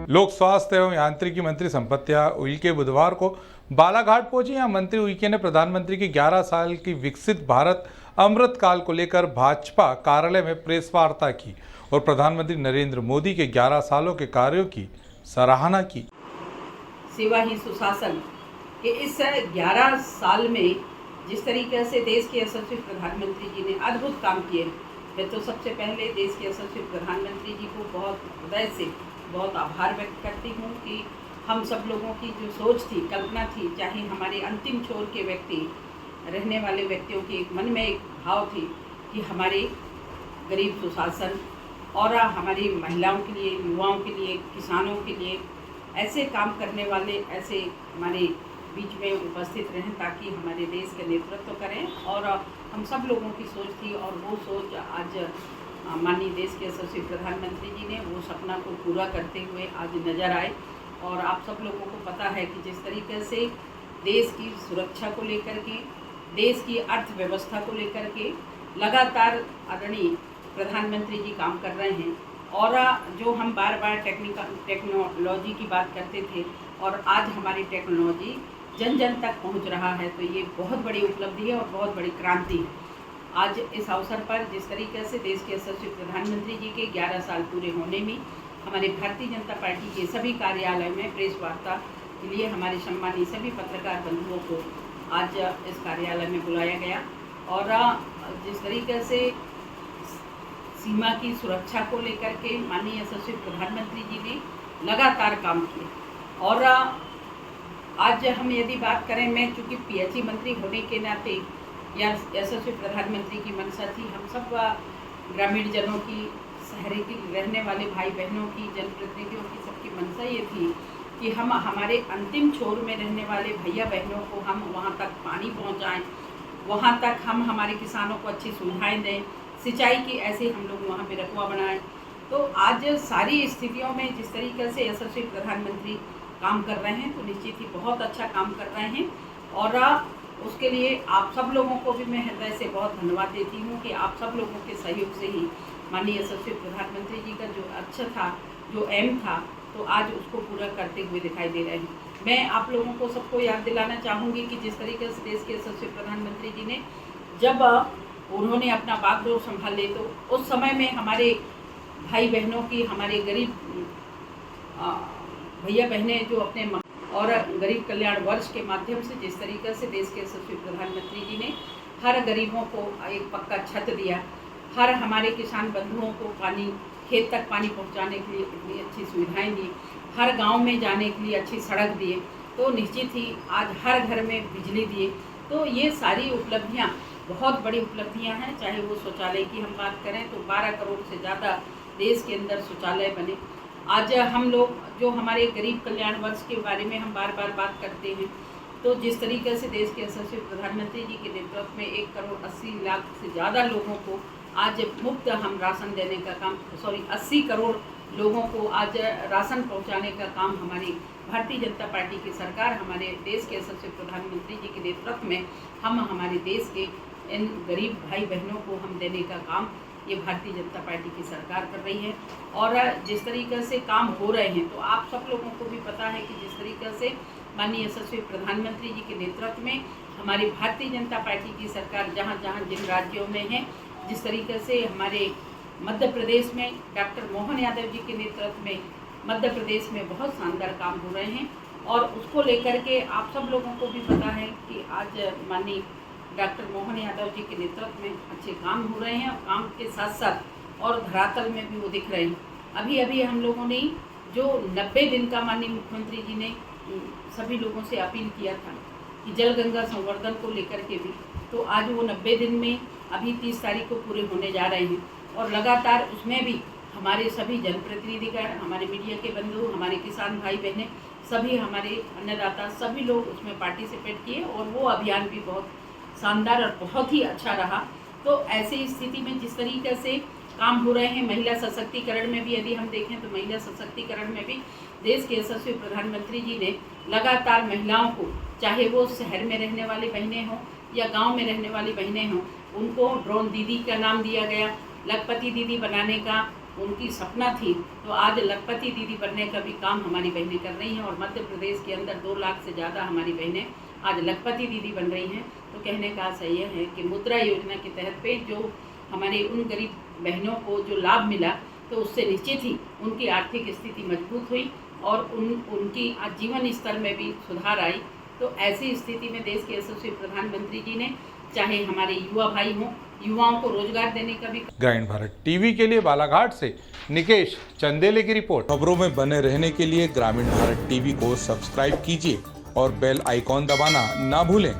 लोक स्वास्थ्य एवं यांत्रिकी मंत्री संपत्या उइके बुधवार को बालाघाट पहुंची। यहाँ मंत्री उइके ने प्रधानमंत्री की 11 साल की विकसित भारत अमृत काल को लेकर भाजपा कार्यालय में प्रेस वार्ता की और प्रधानमंत्री नरेंद्र मोदी के 11 सालों के कार्यों की सराहना की। सेवा ही सुशासन के इस 11 साल में जिस तरीके से देश के यशस्वी प्रधानमंत्री जी ने अद्भुत काम किए, मैं तो सबसे पहले देश के यशस्वी प्रधानमंत्री जी को बहुत हृदय से बहुत आभार व्यक्त करती हूँ कि हम सब लोगों की जो सोच थी, कल्पना थी, चाहे हमारे अंतिम छोर के व्यक्ति रहने वाले व्यक्तियों के एक मन में एक भाव थी कि हमारे गरीब सुशासन और हमारी महिलाओं के लिए, युवाओं के लिए, किसानों के लिए ऐसे काम करने वाले ऐसे हमारे बीच में उपस्थित रहें ताकि हमारे देश का नेतृत्व करें। और हम सब लोगों की सोच थी और वो सोच आज माननीय देश के यशस्वी प्रधानमंत्री जी ने वो सपना को पूरा करते हुए आज नज़र आए। और आप सब लोगों को पता है कि जिस तरीके से देश की सुरक्षा को लेकर के, देश की अर्थव्यवस्था को लेकर के लगातार आदरणीय प्रधानमंत्री जी काम कर रहे हैं और जो हम बार बार टेक्नोलॉजी की बात करते थे और आज हमारी टेक्नोलॉजी जन जन तक पहुंच रहा है, तो ये बहुत बड़ी उपलब्धि है और बहुत बड़ी क्रांति है। आज इस अवसर पर जिस तरीके से देश के यशस्वी प्रधानमंत्री जी के 11 साल पूरे होने में हमारे भारतीय जनता पार्टी के सभी कार्यालय में प्रेस वार्ता के लिए हमारे सम्मानित सभी पत्रकार बंधुओं को आज इस कार्यालय में बुलाया गया और जिस तरीके से सीमा की सुरक्षा को लेकर के माननीय यशस्वी प्रधानमंत्री जी ने लगातार काम किया। और आज हम यदि बात करें, मैं चूँकि पीएचई मंत्री होने के नाते या यशस्वी प्रधानमंत्री की मंशा थी, हम सब ग्रामीण जनों की, शहरी की रहने वाले भाई बहनों की, जनप्रतिनिधियों की सबकी मंशा ये थी कि हम हमारे अंतिम छोर में रहने वाले भैया बहनों को हम वहाँ तक पानी पहुँचाएँ, वहाँ तक हम हमारे किसानों को अच्छी सुविधाएँ दें, सिंचाई की ऐसे हम लोग वहाँ पे रखवा बनाएं। तो आज सारी स्थितियों में जिस तरीके से यशस्वी प्रधानमंत्री काम कर रहे हैं तो निश्चित ही बहुत अच्छा काम कर रहे हैं और उसके लिए आप सब लोगों को भी मैं हृदय से बहुत धन्यवाद देती हूँ कि आप सब लोगों के सहयोग से ही माननीय यशस्वी प्रधानमंत्री जी का जो अच्छा था, जो एम था, तो आज उसको पूरा करते हुए दिखाई दे रहे हैं। मैं आप लोगों को सबको याद दिलाना चाहूँगी कि जिस तरीके से देश के यशस्वी प्रधानमंत्री जी ने जब उन्होंने अपना बागडोर संभाले तो उस समय में हमारे भाई बहनों की, हमारे गरीब भैया बहनें जो अपने और गरीब कल्याण वर्ष के माध्यम से जिस तरीके से देश के यशस्वी प्रधानमंत्री जी ने हर गरीबों को एक पक्का छत दिया, हर हमारे किसान बंधुओं को पानी, खेत तक पानी पहुंचाने के लिए इतनी अच्छी सुविधाएं दी, हर गांव में जाने के लिए अच्छी सड़क दिए, तो निश्चित ही आज हर घर में बिजली दिए। तो ये सारी उपलब्धियाँ बहुत बड़ी उपलब्धियाँ हैं। चाहे वो शौचालय की हम बात करें तो 12 करोड़ से ज़्यादा देश के अंदर शौचालय बने। आज हम लोग जो हमारे गरीब कल्याण वर्ष के बारे में हम बार बार बात करते हैं, तो जिस तरीके से देश के यशस्वी प्रधानमंत्री जी के नेतृत्व में 1 करोड़ 80 लाख से ज़्यादा लोगों को आज मुफ्त हम राशन देने का काम, 80 करोड़ लोगों को आज राशन पहुंचाने का काम हमारी भारतीय जनता पार्टी की सरकार, हमारे देश के यशस्वी प्रधानमंत्री जी के नेतृत्व में हम हमारे देश के इन गरीब भाई बहनों को हम देने का काम ये भारतीय जनता पार्टी की सरकार कर रही है। और जिस तरीके से काम हो रहे हैं तो आप सब लोगों को भी पता है कि जिस तरीके से माननीय यशस्वी प्रधानमंत्री जी के नेतृत्व में हमारी भारतीय जनता पार्टी की सरकार जहाँ जहाँ जिन राज्यों में है, जिस तरीके से हमारे मध्य प्रदेश में डॉक्टर मोहन यादव जी के नेतृत्व में मध्य प्रदेश में बहुत शानदार काम हो रहे हैं और उसको लेकर के आप सब लोगों को भी पता है कि आज माननीय डॉक्टर मोहन यादव जी के नेतृत्व में अच्छे काम हो रहे हैं और काम के साथ साथ और धरातल में भी वो दिख रहे हैं। अभी अभी हम लोगों ने जो 90 दिन का माननीय मुख्यमंत्री जी ने सभी लोगों से अपील किया था कि जल गंगा संवर्धन को लेकर के भी, तो आज वो 90 दिन में अभी 30 तारीख को पूरे होने जा रहे हैं और लगातार उसमें भी हमारे सभी जनप्रतिनिधिगण, हमारे मीडिया के बंधु, हमारे किसान भाई बहनें, सभी हमारे अन्नदाता, सभी लोग उसमें पार्टिसिपेट किए और वो अभियान भी बहुत शानदार और बहुत ही अच्छा रहा। तो ऐसी स्थिति में जिस तरीके से काम हो रहे हैं, महिला सशक्तिकरण में भी यदि हम देखें तो महिला सशक्तिकरण में भी देश के यशस्वी प्रधानमंत्री जी ने लगातार महिलाओं को, चाहे वो शहर में रहने वाली बहनें हों या गांव में रहने वाली बहनें हों, उनको ड्रोन दीदी का नाम दिया गया, लखपति दीदी बनाने का उनकी सपना थी, तो आज लखपति दीदी बनने का भी काम हमारी बहनें कर रही हैं और मध्य प्रदेश के अंदर 2 लाख से ज़्यादा हमारी बहनें आज लखपति दीदी बन रही हैं। तो कहने का आशय यह है कि मुद्रा योजना के तहत पे जो हमारे उन गरीब बहनों को जो लाभ मिला, तो उससे निश्चित ही उनकी आर्थिक स्थिति मजबूत हुई और उनकी जीवन स्तर में भी सुधार आई। तो ऐसी स्थिति में देश के यशस्वी प्रधानमंत्री जी ने चाहे हमारे युवा भाई हों, युवाओं को रोजगार देने का भी। ग्रामीण भारत टीवी के लिए बालाघाट से निकेश चंदेले की रिपोर्ट। खबरों में बने रहने के लिए ग्रामीण भारत टीवी को सब्सक्राइब कीजिए और बेल आइकॉन दबाना ना भूलें।